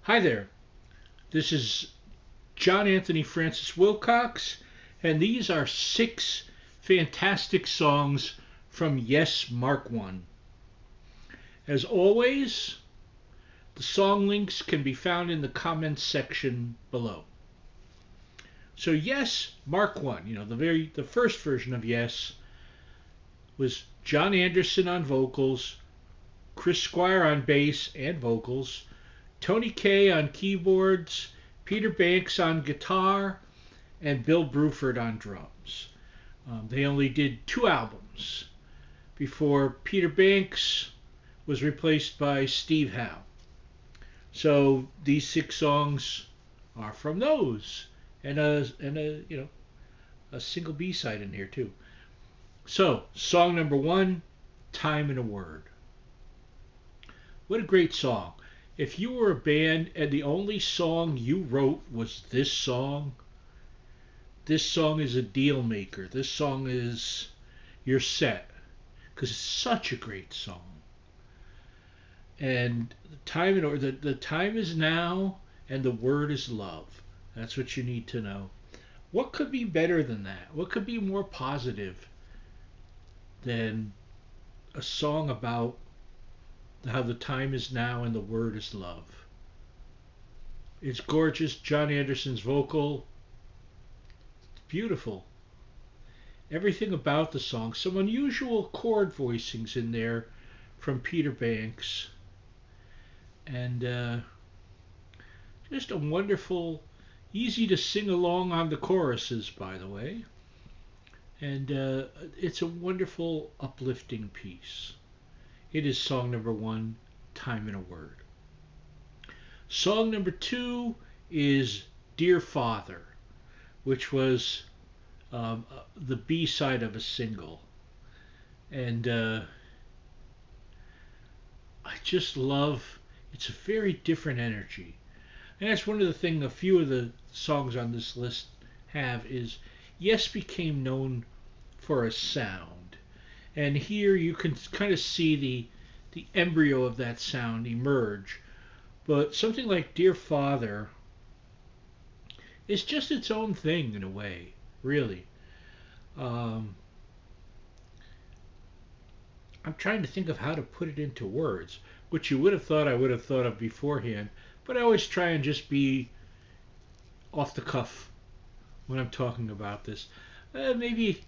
Hi there. This is John Anthony Francis Wilcox, and these are six fantastic songs from Yes Mark 1. As always, the song links can be found in the comments section below. So Yes Mark 1, the first version of Yes was John Anderson on vocals, Chris Squire on bass and vocals, Tony Kaye on keyboards, Peter Banks on guitar, and Bill Bruford on drums. They only did two albums before Peter Banks was replaced by Steve Howe. So these six songs are from those, and a single B-side in here too. So song number one, "Time and a Word." What a great song! If you were a band and the only song you wrote was this song is a deal maker. This song is your set because it's such a great song. And the time is now, and the word is love. That's what you need to know. What could be better than that? What could be more positive than a song about how the time is now and the word is love? It's gorgeous. John Anderson's vocal, beautiful. Everything about the song. Some unusual chord voicings in there from Peter Banks. And just a wonderful, easy to sing along on the choruses, by the way. And it's a wonderful, uplifting piece. It is song number one, "Time and a Word." Song number two is "Dear Father," which was the B side of a single. And I just love it's a very different energy. And that's one of the things a few of the songs on this list have is Yes became known for a sound. And here you can kind of see the embryo of that sound emerge. But something like Dear Father is just its own thing in a way, really. Um, I'm trying to think of how to put it into words, which you would have thought I would have thought of beforehand, but I always try and just be off the cuff when I'm talking about this. Maybe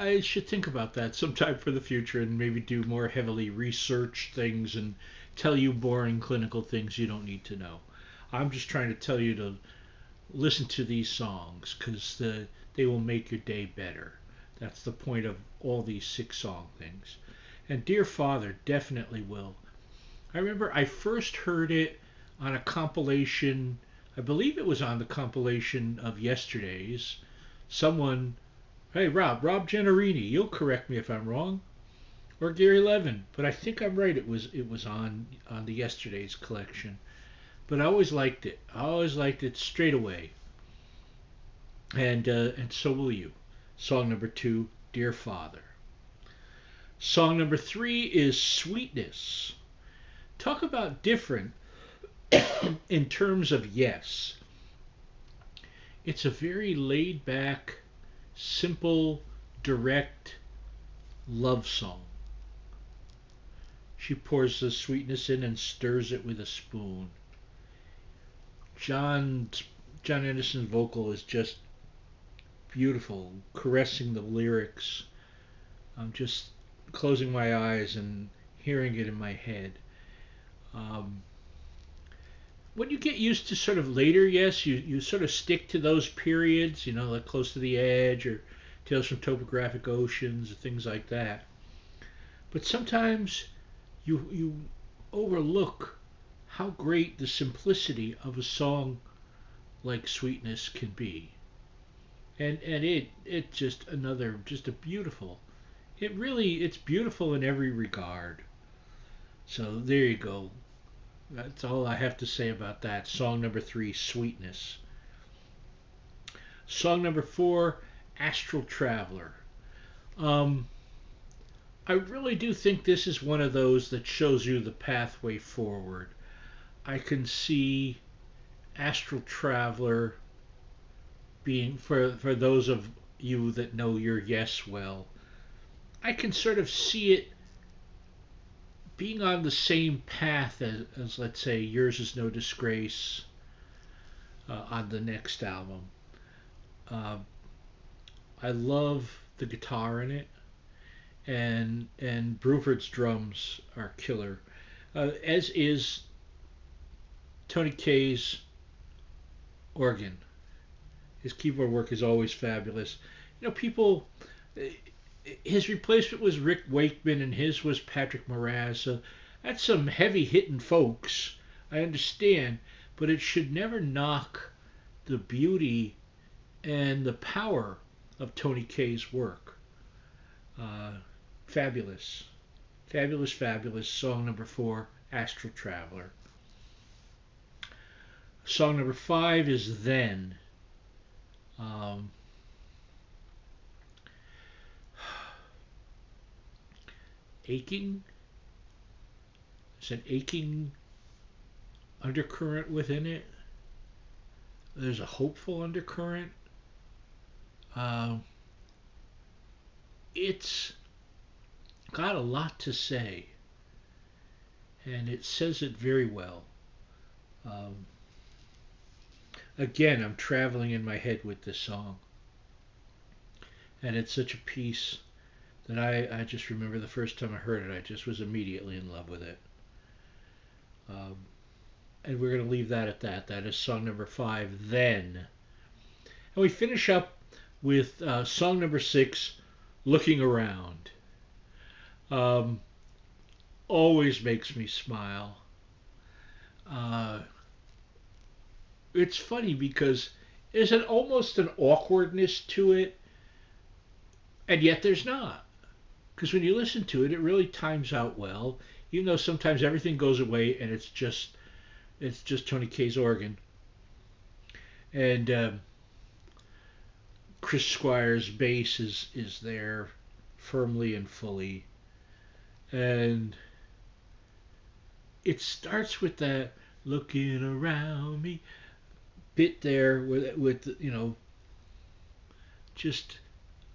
I should think about that sometime for the future and maybe do more heavily research things and tell you boring clinical things you don't need to know. I'm just trying to tell you to listen to these songs because they will make your day better. That's the point of all these six song things. And Dear Father definitely will. I remember I first heard it on a compilation. I believe it was on the compilation of Yesterday's. Someone, hey Rob Gennarini, you'll correct me if I'm wrong, or Gary Levin, but I think I'm right. It was on the Yesterday's collection. But I always liked it. I always liked it straight away. And so will you. Song number two, "Dear Father." Song number three is "Sweetness." Talk about different in terms of Yes. It's a very laid back, simple, direct love song. She pours the sweetness in and stirs it with a spoon. John John Anderson's vocal is just beautiful, caressing the lyrics. I'm just closing my eyes and hearing it in my head. Um, when you get used to sort of later, yes, you sort of stick to those periods, like Close to the Edge or Tales from Topographic Oceans, things like that. But sometimes you overlook how great the simplicity of a song like Sweetness can be. And it just a beautiful. It's beautiful in every regard. So there you go. That's all I have to say about that. Song number three, "Sweetness." Song number four, "Astral Traveler." Um, I really do think this is one of those that shows you the pathway forward. I can see Astral Traveler being, for those of you that know your Yes well, I can sort of see it being on the same path as let's say, Yours Is No Disgrace on the next album. Uh, I love the guitar in it, and Bruford's drums are killer, as is Tony Kaye's organ. His keyboard work is always fabulous. People, his replacement was Rick Wakeman, and his was Patrick Moraz. So that's some heavy hitting folks. I understand, but it should never knock the beauty and the power of Tony Kaye's work. Fabulous, fabulous, fabulous. Song number 4, Astral Traveler. Song number 5 is Then. Aching? There's an aching undercurrent within it. There's a hopeful undercurrent. It's got a lot to say, and it says it very well. Again, I'm traveling in my head with this song, and it's such a piece that I just remember the first time I heard it, I just was immediately in love with it. And we're going to leave that at that. That is song number 5, Then. And we finish up with song number 6, Looking Around. Always makes me smile. It's funny because there's almost an awkwardness to it, and yet there's not. Because when you listen to it, it really times out well, even though sometimes everything goes away and it's just Tony Kaye's organ. And Chris Squire's bass is there firmly and fully. And it starts with that looking around me bit there with just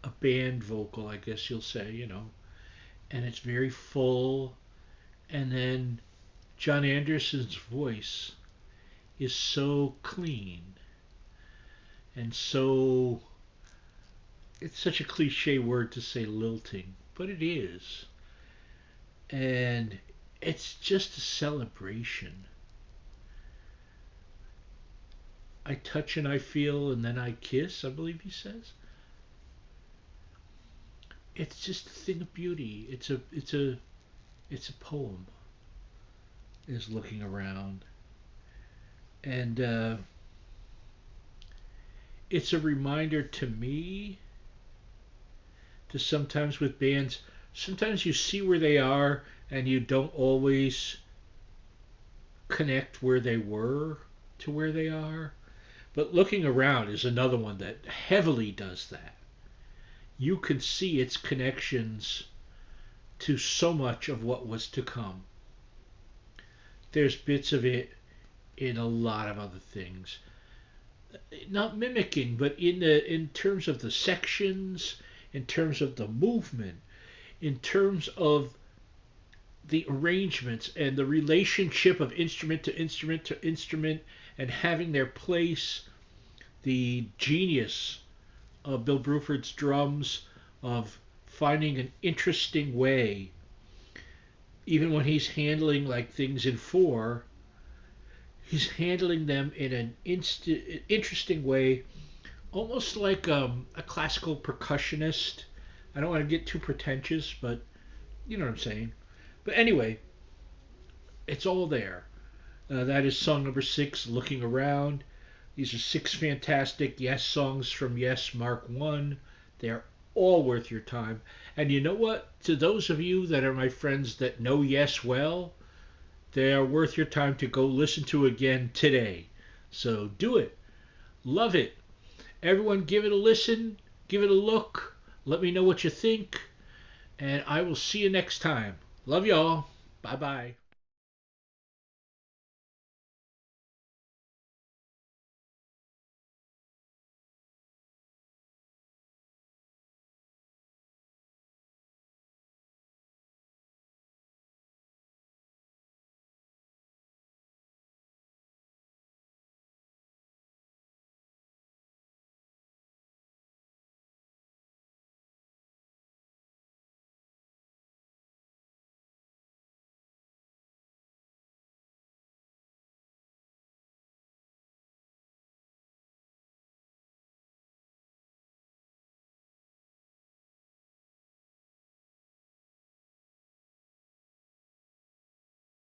a band vocal, I guess you'll say, and it's very full. And then John Anderson's voice is so clean and so, it's such a cliche word to say lilting, but it is. And it's just a celebration. I touch and I feel and then I kiss, I believe he says. It's just a thing of beauty. It's a poem. Is Looking Around. And it's a reminder to me to sometimes with bands, sometimes you see where they are and you don't always connect where they were to where they are. But Looking Around is another one that heavily does that. You can see its connections to so much of what was to come. There's bits of it in a lot of other things. Not mimicking, but in terms of the sections, in terms of the movement, in terms of the arrangements and the relationship of instrument to instrument to instrument and having their place, the genius of Bill Bruford's drums of finding an interesting way, even when he's handling like things in 4, he's handling them in an interesting way, almost like a classical percussionist. I don't want to get too pretentious, but you know what I'm saying. But anyway, it's all there. That is song number 6, Looking Around. These are 6 fantastic Yes songs from Yes Mark 1. They're all worth your time. And you know what? To those of you that are my friends that know Yes well, they are worth your time to go listen to again today. So do it. Love it. Everyone give it a listen. Give it a look. Let me know what you think. And I will see you next time. Love y'all. Bye-bye.